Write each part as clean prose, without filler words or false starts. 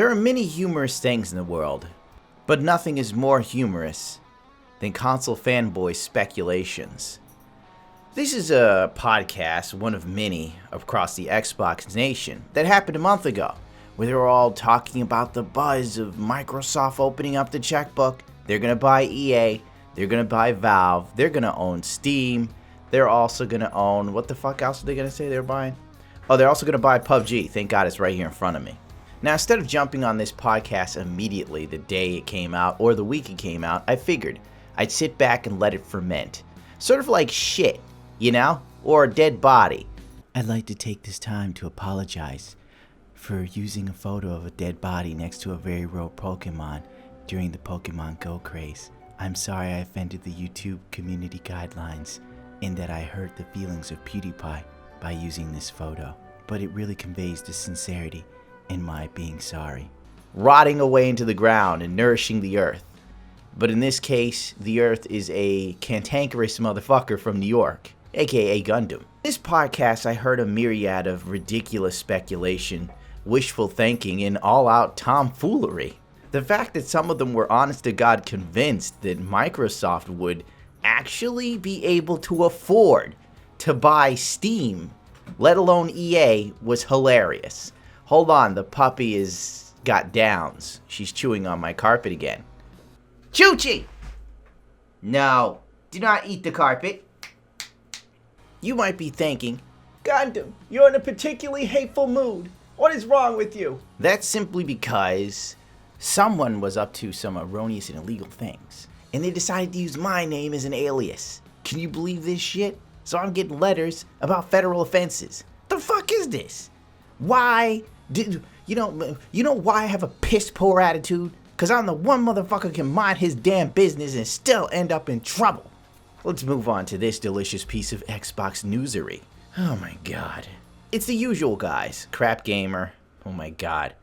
There are many humorous things in the world, but nothing is more humorous than console fanboy speculations. This is a podcast, one of many across the Xbox nation, that happened a month ago, where they were all talking about the buzz of Microsoft opening up the checkbook. They're going to buy EA, they're going to buy Valve, they're going to own Steam, they're also going to own, what the fuck else are they going to say they're buying? Oh, they're also going to buy PUBG. Thank God it's right here in front of me. Now, instead of jumping on this podcast immediately the day it came out or the week it came out, I figured I'd sit back and let it ferment. Sort of like shit, you know? Or a dead body. I'd like to take this time to apologize for using a photo of a dead body next to a very rare Pokemon during the Pokemon Go craze. I'm sorry I offended the YouTube community guidelines in that I hurt the feelings of PewDiePie by using this photo. But it really conveys the sincerity in my being sorry. Rotting away into the ground and nourishing the earth. But in this case, the earth is a cantankerous motherfucker from New York, aka Gundam. In this podcast, I heard a myriad of ridiculous speculation, wishful thinking, and all-out tomfoolery. The fact that some of them were honest to God convinced that Microsoft would actually be able to afford to buy Steam, let alone EA, was hilarious. Hold on, the puppy is got downs. She's chewing on my carpet again. Choochie! No, do not eat the carpet. You might be thinking, Gundam, you're in a particularly hateful mood. What is wrong with you? That's simply because someone was up to some erroneous and illegal things, and they decided to use my name as an alias. Can you believe this shit? So I'm getting letters about federal offenses. The fuck is this? Why did you know why I have a piss poor attitude? Cause I'm the one motherfucker can mind his damn business and still end up in trouble. Let's move on to this delicious piece of Xbox newsery. Oh my god. It's the usual guys. Crap Gamer. Oh my god.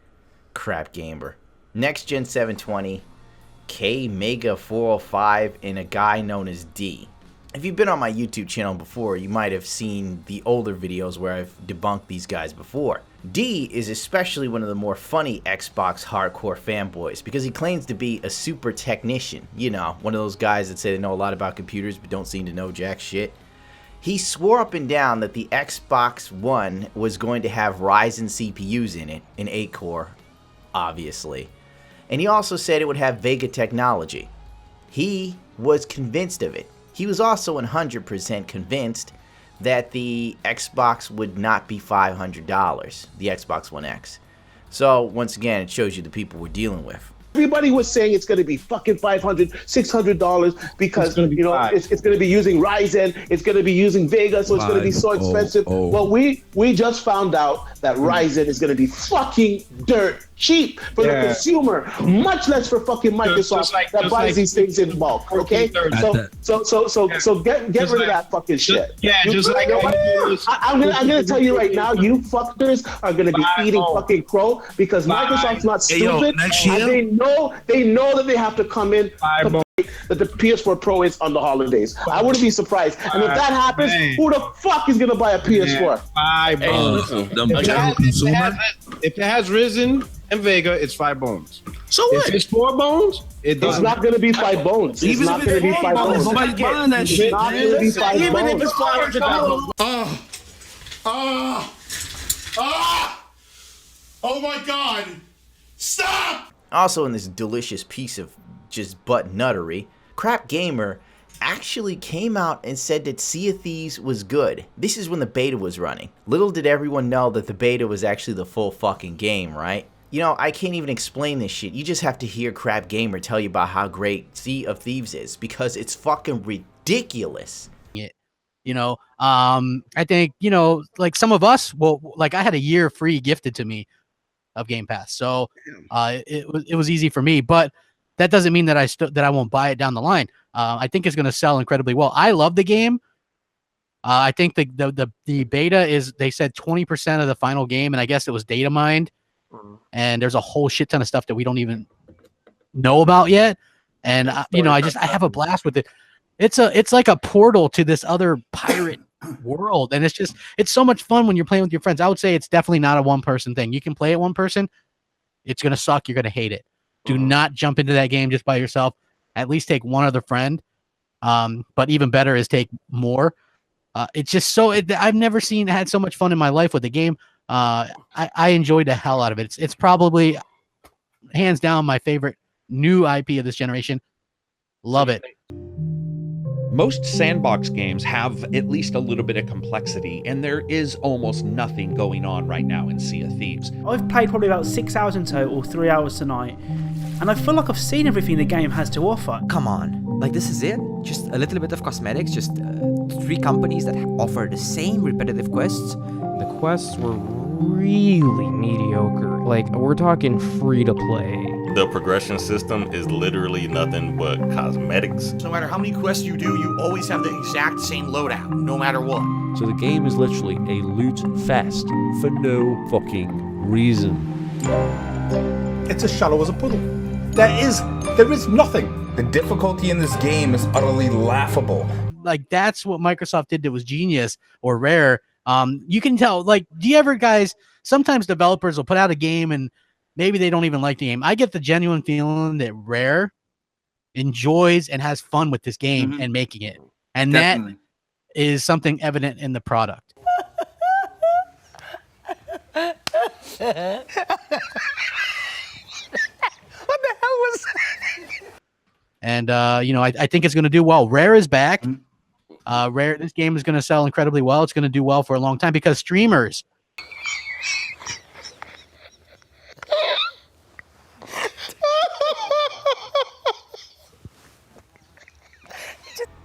Crap Gamer. Next Gen 720. K Mega 405 and a guy known as D. If you've been on my YouTube channel before, you might have seen the older videos where I've debunked these guys before. D is especially one of the more funny Xbox hardcore fanboys because he claims to be a super technician. You know, one of those guys that say they know a lot about computers but don't seem to know jack shit. He swore up and down that the Xbox One was going to have Ryzen CPUs in it, an 8-core, obviously. And he also said it would have Vega technology. He was convinced of it. He was also 100% convinced that the Xbox would not be $500, the Xbox One X. So, once again, it shows you the people we're dealing with. Everybody was saying it's going to be fucking $500, $600 because, you know, it's going to be using Ryzen, it's going to be using Vega, so it's going to be so expensive. Well, we just found out that Ryzen is going to be fucking dirt cheap for the consumer, much less for fucking Microsoft that buys these things in bulk. Okay, so get rid of that fucking shit. Yeah, just like I'm gonna tell you right now, you fuckers are gonna be eating fucking crow because Microsoft's not stupid, and they know that they have to come in. That the PS4 Pro is on the holidays. I wouldn't be surprised. And if that happens, who the fuck is gonna buy a PS4? If it has Ryzen and Vega, it's 5 bones. So what? If it's 4 bones, it's not gonna be 5 bones. It's not gonna be 5 bones. Nobody's buying that shit. It's not gonna be 5 bones. Even if it's $500. Oh my god! Stop! Also in this delicious piece of just butt nuttery, Crap Gamer actually came out and said that Sea of Thieves was good. This is when the beta was running. Little did everyone know that the beta was actually the full fucking game, right? You know, I can't even explain this shit. You just have to hear Crap Gamer tell you about how great Sea of Thieves is because it's fucking ridiculous. You know, I think, you know, like some of us, well, like I had a year free gifted to me of Game Pass. So it was easy for me, but that doesn't mean that I won't buy it down the line. I think it's going to sell incredibly well. I love the game. I think the beta is, they said 20% of the final game, and I guess it was data mined. And there's a whole shit ton of stuff that we don't even know about yet. And you know, I have a blast with it. It's like a portal to this other pirate world, and it's so much fun when you're playing with your friends. I would say it's definitely not a one-person thing. You can play it one person. It's going to suck. You're going to hate it. Do not jump into that game just by yourself. At least take one other friend. But even better is take more. It's just so I've never had so much fun in my life with the game. I enjoyed the hell out of it. It's probably hands down my favorite new IP of this generation. Love it. Most sandbox games have at least a little bit of complexity, and there is almost nothing going on right now in Sea of Thieves. I've played probably about 6 hours in total, 3 hours tonight, and I feel like I've seen everything the game has to offer. Come on, like this is it? Just a little bit of cosmetics, just 3 companies that offer the same repetitive quests? The quests were really mediocre. Like, we're talking free to play. The progression system is literally nothing but cosmetics. No matter how many quests you do, you always have the exact same loadout, no matter what. So the game is literally a loot fest for no fucking reason. It's as shallow as a puddle. There is nothing. The difficulty in this game is utterly laughable. Like, that's what Microsoft did that was genius or rare. You can tell, like, do you ever guys, sometimes developers will put out a game and maybe they don't even like the game. I get the genuine feeling that Rare enjoys and has fun with this game and making it. And Definitely. That is something evident in the product. What the hell was that? And, I think it's going to do well. Rare is back. Rare, this game is going to sell incredibly well. It's going to do well for a long time because streamers.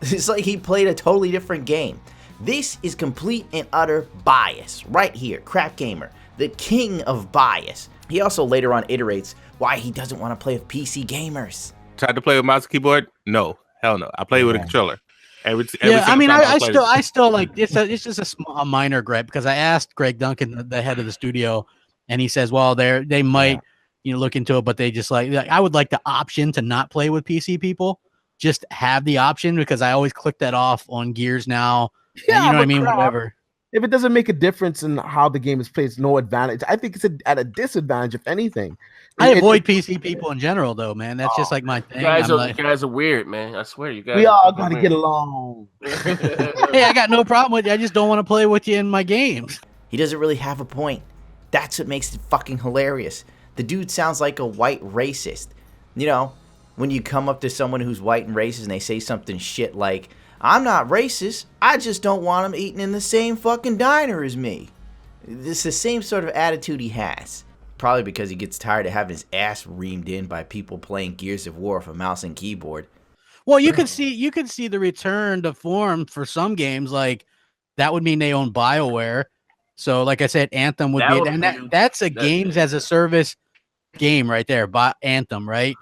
It's like he played a totally different game. This is complete and utter bias. Right here, Crap Gamer, the king of bias. He also later on iterates why he doesn't want to play with PC gamers. Tried to play with mouse and keyboard? No. Hell no. I play with a controller. Every I still like it's just a minor gripe because I asked Greg Duncan, the head of the studio, and he says, well, they might look into it, but they just like I would like the option to not play with PC people. Just have the option because I always click that off on Gears now. Yeah, and you know what I mean? Whatever. If it doesn't make a difference in how the game is played, it's no advantage. I think it's at a disadvantage, if anything. I avoid PC people in general, though, man. That's just like my thing. You guys are weird, man. I swear, you guys. We all got to get along. Hey, I got no problem with you. I just don't want to play with you in my games. He doesn't really have a point. That's what makes it fucking hilarious. The dude sounds like a white racist. You know, when you come up to someone who's white and racist and they say something shit like, I'm not racist, I just don't want him eating in the same fucking diner as me. It's the same sort of attitude he has. Probably because he gets tired of having his ass reamed in by people playing Gears of War with a mouse and keyboard. Well, you can see the return to form for some games. Like, that would mean they own BioWare. So, like I said, Anthem would be, and that's a games as a service game right there. Anthem, right?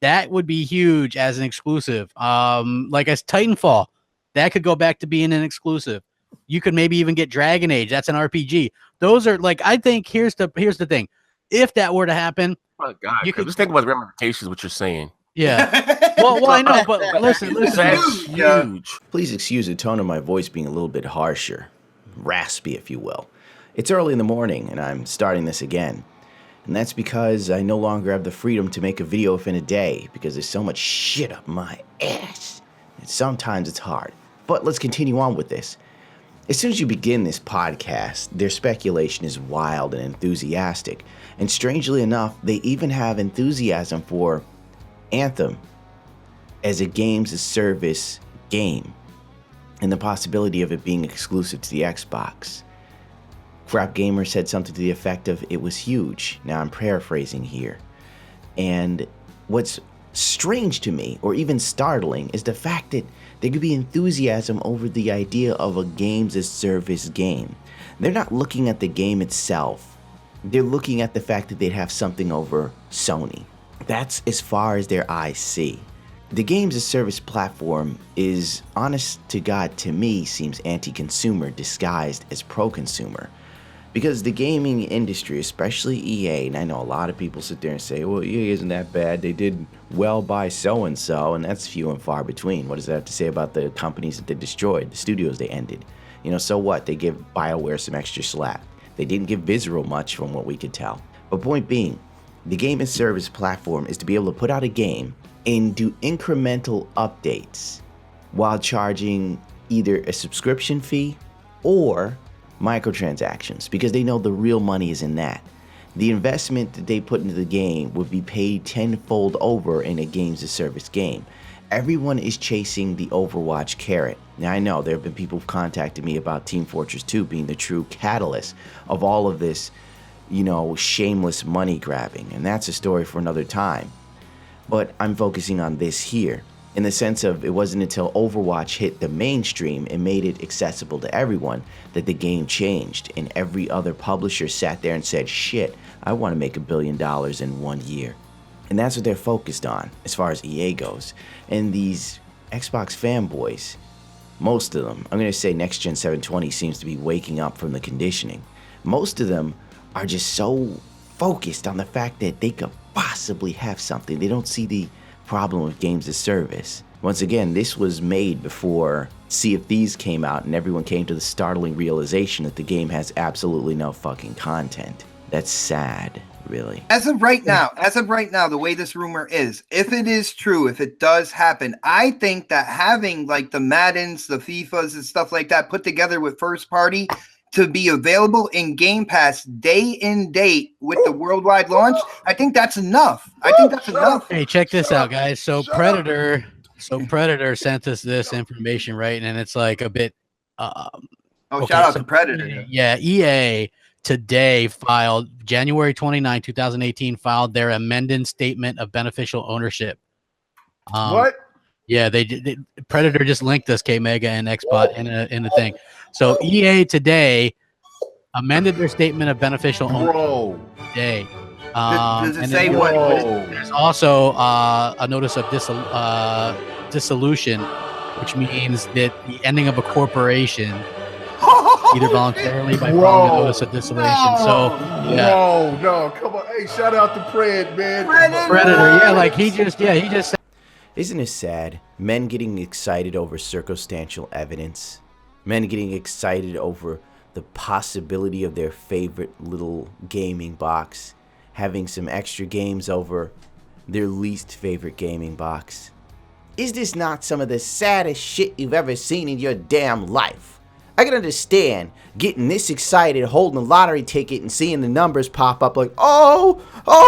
That would be huge as an exclusive. Like as Titanfall, that could go back to being an exclusive. You could maybe even get Dragon Age. That's an RPG. Those are like, I think here's the thing. If that were to happen, oh God, you could just think about the ramifications. What you're saying. Yeah. well, I know, but listen. That's huge. Please excuse the tone of my voice being a little bit harsher, raspy, if you will. It's early in the morning, and I'm starting this again. And that's because I no longer have the freedom to make a video within a day because there's so much shit up my ass. And sometimes it's hard. But let's continue on with this. As soon as you begin this podcast, their speculation is wild and enthusiastic. And strangely enough, they even have enthusiasm for Anthem as a games-as-service game and the possibility of it being exclusive to the Xbox. Crap Gamer said something to the effect of, it was huge. Now I'm paraphrasing here. And what's strange to me, or even startling, is the fact that there could be enthusiasm over the idea of a games-as-service game. They're not looking at the game itself. They're looking at the fact that they'd have something over Sony. That's as far as their eyes see. The games-as-service platform is, honest to God, to me, seems anti-consumer disguised as pro-consumer. Because the gaming industry, especially EA, and I know a lot of people sit there and say, well, EA isn't that bad. They did well by so-and-so, and that's few and far between. What does that have to say about the companies that they destroyed, the studios they ended? You know, so what? They give BioWare some extra slack. They didn't give Visceral much from what we could tell. But point being, The game as service platform is to be able to put out a game and do incremental updates while charging either a subscription fee or microtransactions, because they know the real money is in that. The investment that they put into the game would be paid tenfold over in a games as service game. Everyone is chasing the Overwatch carrot. Now I know there have been people who've contacted me about Team Fortress 2 being the true catalyst of all of this, shameless money grabbing, and that's a story for another time. But I'm focusing on this here, in the sense of it wasn't until Overwatch hit the mainstream and made it accessible to everyone that the game changed, and every other publisher sat there and said, shit, I want to make $1 billion in 1 year. And that's what they're focused on as far as EA goes. And these Xbox fanboys, most of them, I'm going to say Next Gen 720 seems to be waking up from the conditioning. Most of them are just so focused on the fact that they could possibly have something. They don't see the problem with games as service. Once again, this was made before Sea of Thieves came out and everyone came to the startling realization that the game has absolutely no fucking content. That's sad, really. As of right now, the way this rumor is, if it is true, if it does happen, I think that having like the Maddens, the FIFAs and stuff like that put together with first party to be available in Game Pass day and date with the worldwide launch, I think that's enough. Hey, check this out, guys. So Predator sent us this information, right? And it's like a bit shout out to Predator. Yeah, EA today filed January 29, 2018 filed their amended statement of beneficial ownership. What? Yeah, they Predator just linked us, K Mega and Xbot in the thing. So EA today amended their statement of beneficial ownership today. Does it say what? There's also a notice of dissolution, which means that the ending of a corporation, either voluntarily by filing a notice of dissolution. So yeah. No, come on. Hey, shout out to Pred, man. Predator, yeah, like he just said. Isn't it sad? Men getting excited over circumstantial evidence. Men getting excited over the possibility of their favorite little gaming box having some extra games over their least favorite gaming box. Is this not some of the saddest shit you've ever seen in your damn life? I can understand getting this excited, holding a lottery ticket and seeing the numbers pop up like, oh,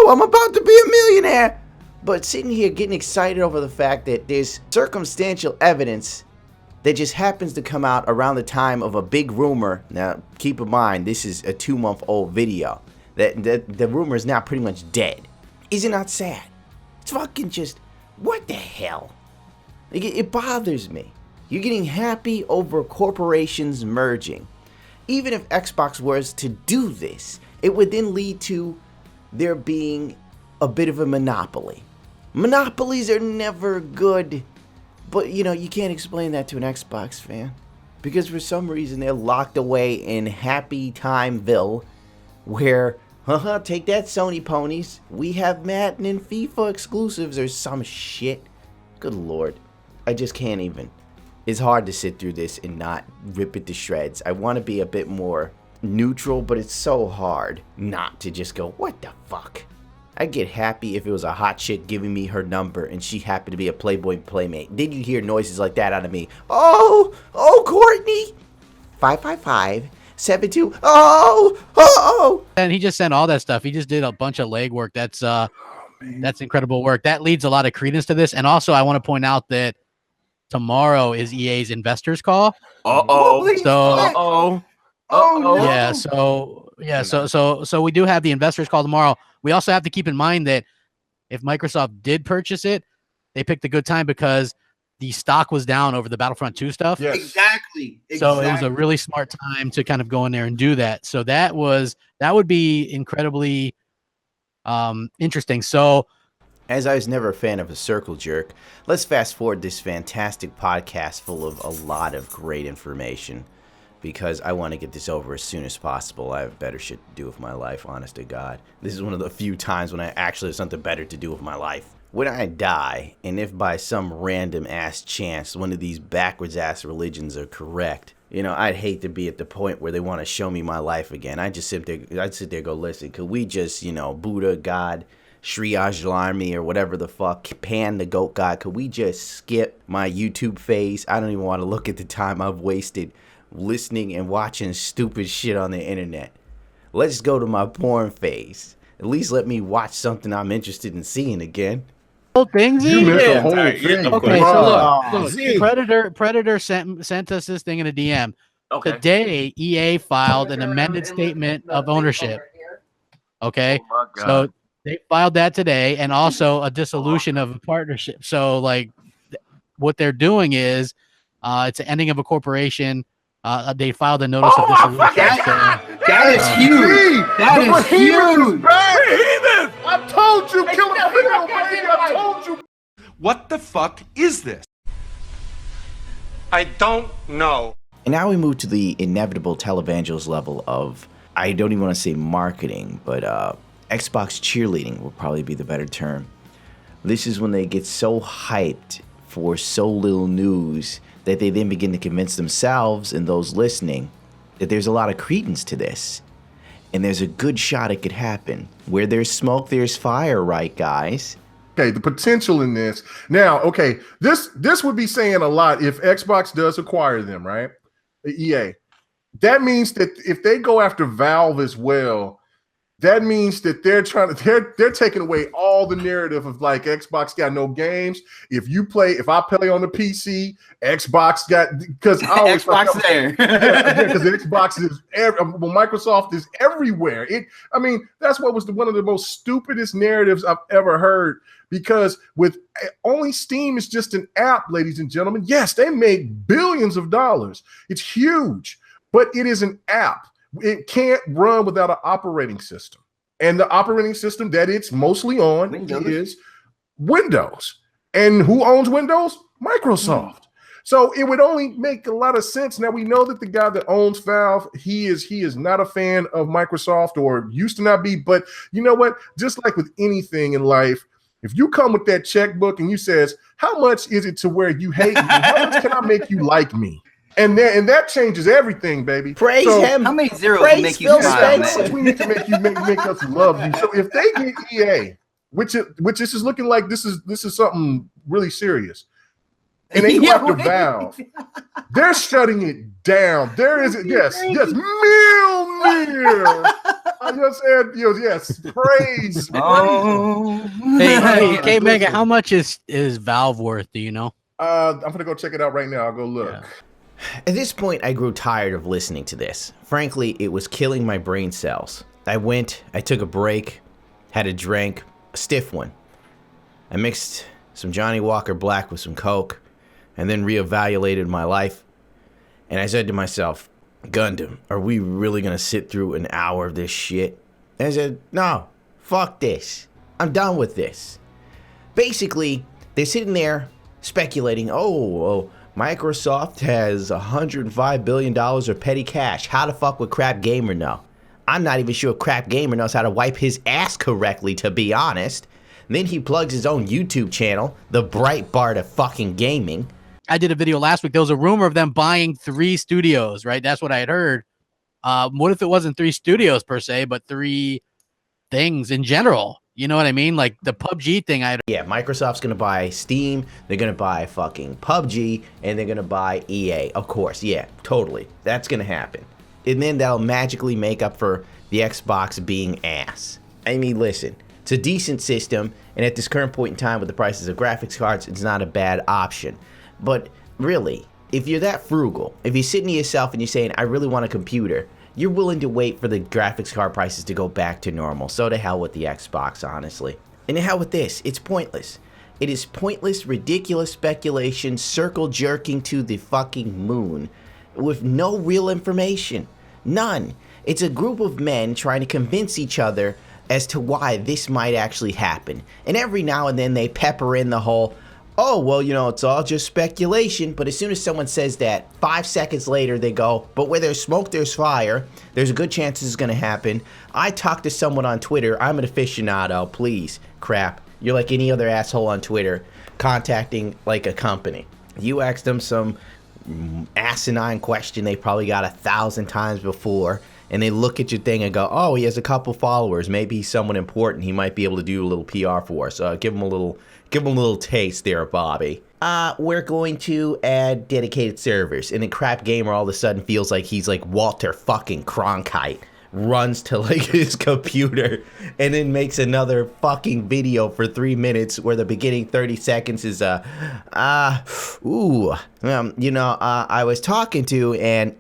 I'm about to be a millionaire. But sitting here getting excited over the fact that there's circumstantial evidence that just happens to come out around the time of a big rumor. Now, keep in mind, this is a 2-month-old video. That the rumor is now pretty much dead. Is it not sad? It's fucking just, what the hell? Like, it bothers me. You're getting happy over corporations merging. Even if Xbox was to do this, it would then lead to there being a bit of a monopoly. Monopolies are never good. But, you can't explain that to an Xbox fan. Because for some reason, they're locked away in Happy Timeville, where, take that Sony ponies. We have Madden and FIFA exclusives or some shit. Good lord. I just can't even. It's hard to sit through this and not rip it to shreds. I want to be a bit more neutral, but it's so hard not to just go, what the fuck? I'd get happy if it was a hot chick giving me her number and she happened to be a Playboy playmate. Then you hear noises like that out of me. Oh, Courtney. 555-72. Oh. And he just sent all that stuff. He just did a bunch of legwork. That's incredible work. That leads a lot of credence to this. And also, I want to point out that tomorrow is EA's investors call. So we do have the investors call tomorrow. We also have to keep in mind that if Microsoft did purchase it, they picked a good time because the stock was down over the Battlefront 2 stuff. Yes. Exactly. So it was a really smart time to kind of go in there and do that. So that would be incredibly interesting. So as I was never a fan of a circle jerk, let's fast forward this fantastic podcast full of a lot of great information, because I want to get this over as soon as possible. I have better shit to do with my life, honest to God. This is one of the few times when I actually have something better to do with my life. When I die, and if by some random ass chance one of these backwards ass religions are correct, I'd hate to be at the point where they want to show me my life again. I'd sit there and go, listen, could we just, Buddha, God, Triage Army or whatever the fuck, Pan the Goat God, could we just skip my YouTube phase? I don't even want to look at the time I've wasted listening and watching stupid shit on the internet. Let's go to my porn phase. At least let me watch something I'm interested in seeing again. Whole thing, You missed the whole thing. Okay, so look, Predator sent us this thing in a DM. Okay. Today, EA filed an amended statement of ownership. Okay, Oh my God. so they filed that today, and also a dissolution of a partnership. So, like, what they're doing is, it's an ending of a corporation. They filed a notice of dissolution. That is huge. That is huge. I told you, kill him, baby. I told you. What the fuck is this? I don't know. And now we move to the inevitable televangels level of, I don't even want to say marketing, but Xbox cheerleading will probably be the better term. This is when they get so hyped for so little news that they then begin to convince themselves and those listening that there's a lot of credence to this. And there's a good shot it could happen. Where there's smoke, there's fire, right, guys? Okay, the potential in this. Now, okay, this would be saying a lot if Xbox does acquire them, right? The EA. That means that if they go after Valve as well, that means that they're taking away all the narrative of like Xbox got no games. If I play on the PC, Xbox got, because Xbox there. Because Xbox is Microsoft is everywhere. That's what was one of the most stupidest narratives I've ever heard. Because with only Steam is just an app, ladies and gentlemen. Yes, they make billions of dollars. It's huge, but it is an app. It can't run without an operating system. And the operating system that it's mostly on is Windows. And who owns Windows? Microsoft. So it would only make a lot of sense. Now we know that the guy that owns Valve, he is not a fan of Microsoft, or used to not be. But you know what? Just like with anything in life, if you come with that checkbook and you says, how much is it to where you hate me? How much can I make you like me? And that changes everything, baby. Praise him. How many zeros will make you smile? How much we need to make us love you. So if they get EA, which this is looking like this is something really serious, and they go after Valve, they're shutting it down. There is yes, Meal. I just said yes. Praise. Hey, Mega, how much is Valve worth? Do you know? I'm gonna go check it out right now. I'll go look. Yeah. At this point, I grew tired of listening to this. Frankly, it was killing my brain cells. I took a break, had a drink, a stiff one. I mixed some Johnny Walker Black with some Coke, and then reevaluated my life. And I said to myself, Gundam, are we really gonna sit through an hour of this shit? And I said, no, fuck this. I'm done with this. Basically, they're sitting there speculating, Microsoft has $105 billion of petty cash. How the fuck would Crap Gamer know? I'm not even sure Crap Gamer knows how to wipe his ass correctly, to be honest. And then he plugs his own YouTube channel, the Breitbart of fucking gaming. I did a video last week. There was a rumor of them buying 3 studios, right? That's what I had heard. What if it wasn't 3 studios per se, but 3 things in general? You know what I mean? Like the PUBG thing. Yeah, Microsoft's going to buy Steam. They're going to buy fucking PUBG. And they're going to buy EA. Of course. Yeah, totally. That's going to happen. And then that'll magically make up for the Xbox being ass. I mean, listen. It's a decent system. And at this current point in time with the prices of graphics cards, it's not a bad option. But really, if you're that frugal, if you're sitting to yourself and you're saying, I really want a computer, you're willing to wait for the graphics card prices to go back to normal. So to hell with the Xbox, honestly. And to hell with this. It's pointless. It is pointless, ridiculous speculation, circle jerking to the fucking moon with no real information. None. It's a group of men trying to convince each other as to why this might actually happen. And every now and then they pepper in the whole, it's all just speculation. But as soon as someone says that, 5 seconds later they go, but where there's smoke, there's fire. There's a good chance this is going to happen. I talked to someone on Twitter. I'm an aficionado. Please, crap. You're like any other asshole on Twitter contacting like a company. You ask them some asinine question they probably got 1,000 times before. and they look at your thing and go, oh, he has a couple followers. Maybe he's someone important. He might be able to do a little PR for us. Give him a little taste there, Bobby. We're going to add dedicated servers. And then Crap Gamer all of a sudden feels like he's like Walter fucking Cronkite. Runs to like his computer and then makes another fucking video for 3 minutes where the beginning 30 seconds is I was talking to, and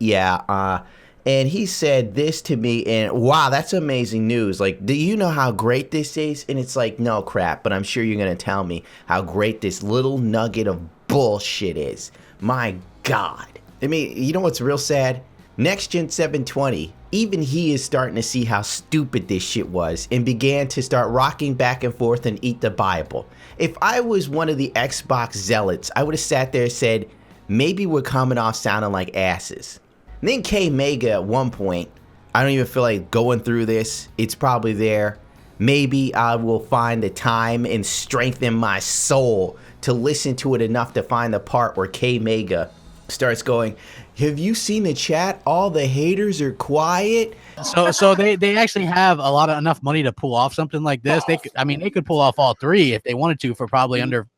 and he said this to me, and wow, that's amazing news. Like, do you know how great this is? And it's like, no, Crap, but I'm sure you're gonna tell me how great this little nugget of bullshit is. My God. I mean, you know what's real sad? Next Gen 720, even he is starting to see how stupid this shit was and began to start rocking back and forth and eat the Bible. If I was one of the Xbox zealots, I would have sat there and said, maybe we're coming off sounding like asses. And then K-Mega at one point, I don't even feel like going through this. It's probably there. Maybe I will find the time and strengthen my soul to listen to it enough to find the part where K-Mega starts going, have you seen the chat? All the haters are quiet. So they actually have a lot of enough money to pull off something like this. They could pull off all three if they wanted to for probably under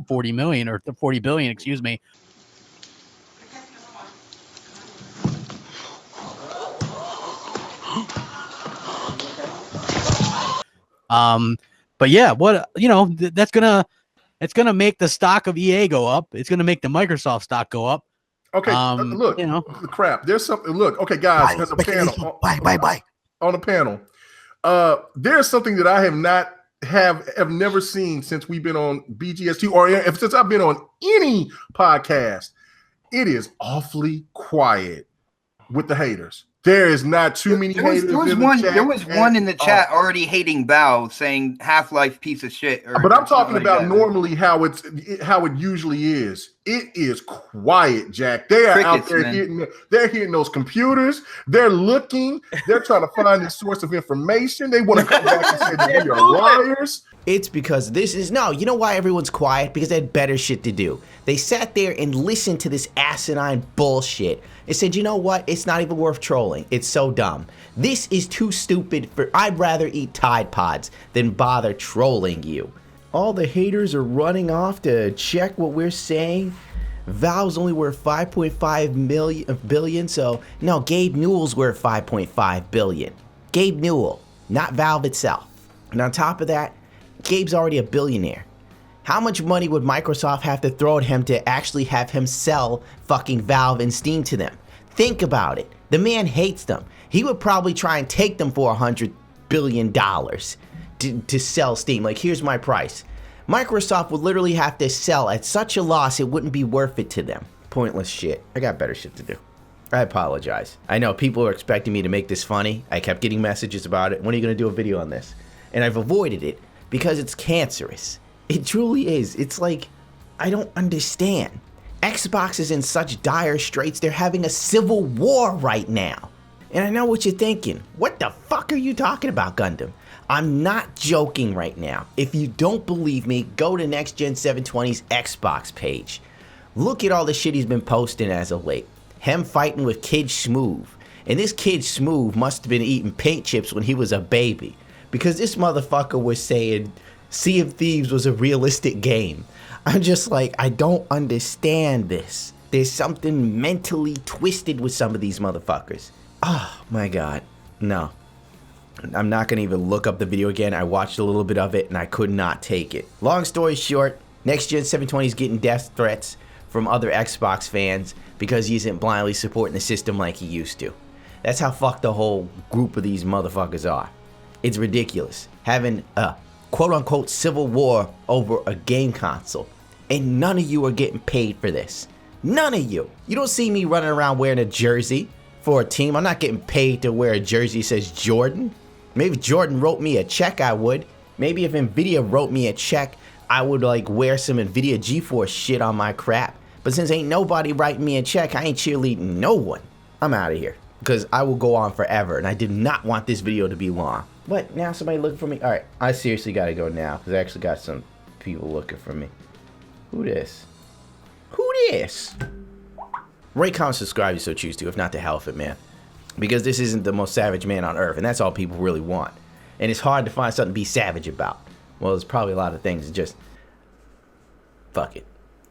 40 million or 40 billion, excuse me. But yeah, what it's gonna make the stock of EA go up. It's gonna make the Microsoft stock go up. Okay, look, Crap. There's something. Look, okay, guys, there's a panel. Bye. On the panel, there's something that I have never seen since we've been on BGS2, or since I've been on any podcast. It is awfully quiet with the haters. There is not too many haters. There was one in the chat already hating Valve, saying Half-Life piece of shit. But I'm talking about normally how it usually is. It is quiet, Jack. They are out there hitting those computers. They're looking. They're trying to find the source of information. They want to come back and say that we are liars. It's because you know why everyone's quiet? Because they had better shit to do. They sat there and listened to this asinine bullshit and said, you know what? It's not even worth trolling. It's so dumb. This is too stupid I'd rather eat Tide Pods than bother trolling you. All the haters are running off to check what we're saying. Valve's only worth 5.5 billion, so no, Gabe Newell's worth 5.5 billion. Gabe Newell, not Valve itself. And on top of that, Gabe's already a billionaire. How much money would Microsoft have to throw at him to actually have him sell fucking Valve and Steam to them? Think about it. The man hates them. He would probably try and take them for $100 billion to sell Steam. Like, here's my price. Microsoft would literally have to sell at such a loss it wouldn't be worth it to them. Pointless shit. I got better shit to do. I apologize. I know people are expecting me to make this funny. I kept getting messages about it. When are you going to do a video on this? And I've avoided it because it's cancerous. It truly is. It's like, I don't understand. Xbox is in such dire straits, they're having a civil war right now. And I know what you're thinking. What the fuck are you talking about, Gundam? I'm not joking right now. If you don't believe me, go to Next Gen 720's Xbox page. Look at all the shit he's been posting as of late. Him fighting with Kid Smooth. And this Kid Smooth must have been eating paint chips when he was a baby. Because this motherfucker was saying Sea of Thieves was a realistic game. I'm just like, I don't understand this. There's something mentally twisted with some of these motherfuckers. Oh my God, no. I'm not gonna even look up the video again. I watched a little bit of it and I could not take it. Long story short, Next Gen 720 is getting death threats from other Xbox fans because he isn't blindly supporting the system like he used to. That's how fucked the whole group of these motherfuckers are. It's ridiculous having a quote-unquote civil war over a game console, and none of you are getting paid for this. None of you. You don't see me running around wearing a jersey for a team. I'm not getting paid to wear a jersey that says Jordan. Maybe if Jordan wrote me a check, I would. Maybe if Nvidia wrote me a check, I would like wear some Nvidia GeForce shit on my crap. But since ain't nobody writing me a check, I ain't cheerleading no one. I'm out of here because I will go on forever, and I did not want this video to be long. But now somebody looking for me? All right, I seriously got to go now because I actually got some people looking for me. Who this? Who this? Rate, comment, subscribe if you so choose to. If not, the hell with it, man. Because this isn't the most savage man on earth, and that's all people really want. And it's hard to find something to be savage about. Well, there's probably a lot of things. Just fuck it.